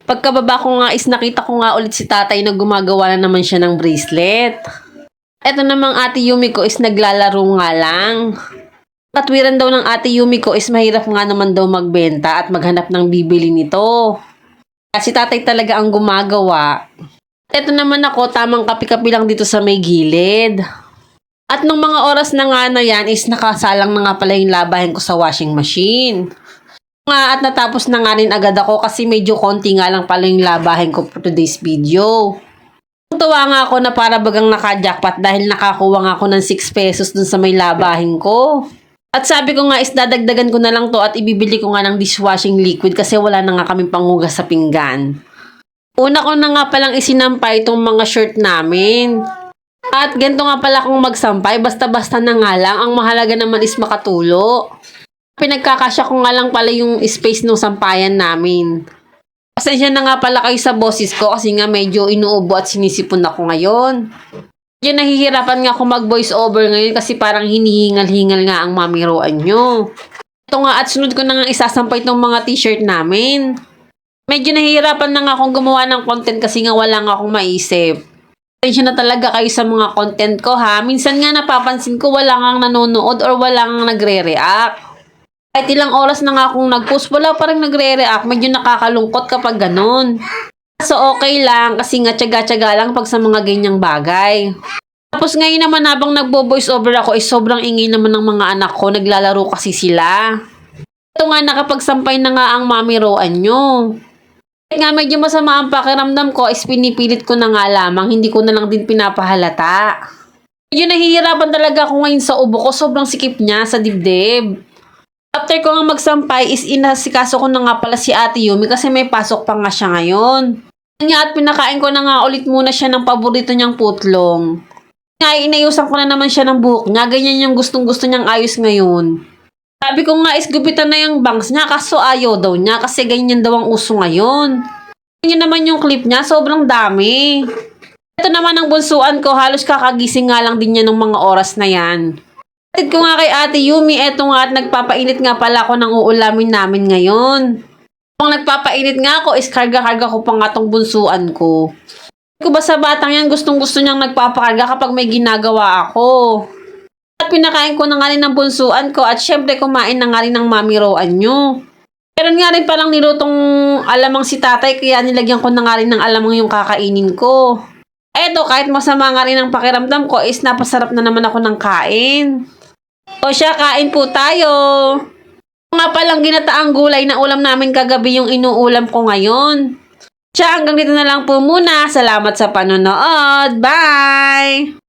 Pagkababa ko nga is nakita ko nga ulit si tatay na gumagawa na naman siya ng bracelet. Eto namang ate Yumi ko is naglalaro nga lang. Katwiran daw ng ate Yumi ko is mahirap nga naman daw magbenta at maghanap ng bibili nito. Kasi tatay talaga ang gumagawa. Eto naman ako, tamang kapi-kapi lang dito sa may gilid. At nung mga oras na nga na yan is nakasalang na nga pala yung labahin ko sa washing machine. Nga at natapos na nga rin agad ako kasi medyo konti nga lang pala yung labahin ko for today's video. Tuwa nga ako na para bagang naka-jackpot dahil nakakuha nga ako ng 6 pesos dun sa may labahin ko. At sabi ko nga is dadagdagan ko na lang to at ibibili ko nga ng dishwashing liquid kasi wala na nga kaming panghugas sa pinggan. Una ko na nga palang isinampay itong mga shirt namin. At ganito nga pala kung magsampay, basta-basta na nga lang, ang mahalaga naman is makatulo. Pinagkakasya ko nga lang pala yung space ng sampayan namin. Pasensya na nga pala kayo sa boses ko kasi nga medyo inuubo at sinisipon ako ngayon. Medyo nahihirapan nga ako mag-voice over ngayon kasi parang hinihingal-hingal nga ang mamiroan nyo. Ito nga at sunod ko na nga isasampay itong mga t-shirt namin. Medyo nahihirapan na nga akong gumawa ng content kasi nga wala nga akong maisip. Pasensya na talaga kayo sa mga content ko ha. Minsan nga napapansin ko wala nga nanonood or wala nga nagre-react. Kahit ilang oras na nga akong nag-post, wala pa rin nagre-react. Medyo nakakalungkot kapag ganun. So okay lang kasi nga tiyaga-tiyaga lang pag sa mga ganyang bagay. Tapos ngayon naman habang nagbo-voice over ako, sobrang ingay naman ng mga anak ko. Naglalaro kasi sila. Ito nga nakapagsampay na nga ang mamiroan nyo. Kahit nga medyo masama ang pakiramdam ko, pinipilit ko na nga lamang. Hindi ko na lang din pinapahalata. Medyo nahihirapan talaga ako ngayon sa ubo ko. Sobrang sikip niya sa dibdib. After ko nga magsampay is inasikaso ko na nga pala si Ate Yumi kasi may pasok pa nga siya ngayon. Nga at pinakain ko na nga ulit muna siya ng paborito niyang putlong. Nga inayusan ko na naman siya ng buhok niya. Ganyan yung gustong-gusto niyang ayos ngayon. Sabi ko nga is gupitan na yung bangs niya kaso ayaw daw niya kasi ganyan daw ang uso ngayon. Ganyan naman yung clip niya, sobrang dami. Ito naman ang bunsuan ko, halos kakagising nga lang din niya ng mga oras na yan. Atid ko nga kay Ate Yumi, eto nga at nagpapainit nga pala ako ng uulamin namin ngayon. Kung nagpapainit nga ako, is karga-karga ko pa nga tong bunsuan ko. Kung ba sa batang yan, gustong-gusto niyang nagpapakarga kapag may ginagawa ako. At pinakain ko na nga rin ng bunsuan ko at syempre kumain na nga rin ng mamiroan nyo. Meron nga rin palang nilutong alamang si tatay kaya nilagyan ko na nga rin ng alamang yung kakainin ko. Eto, kahit masama nga rin ang pakiramdam ko, is napasarap na naman ako ng kain. O siya, kain po tayo. Nga palang ginataang gulay na ulam namin kagabi yung inuulam ko ngayon. Siya, hanggang dito na lang po muna. Salamat sa panonood. Bye!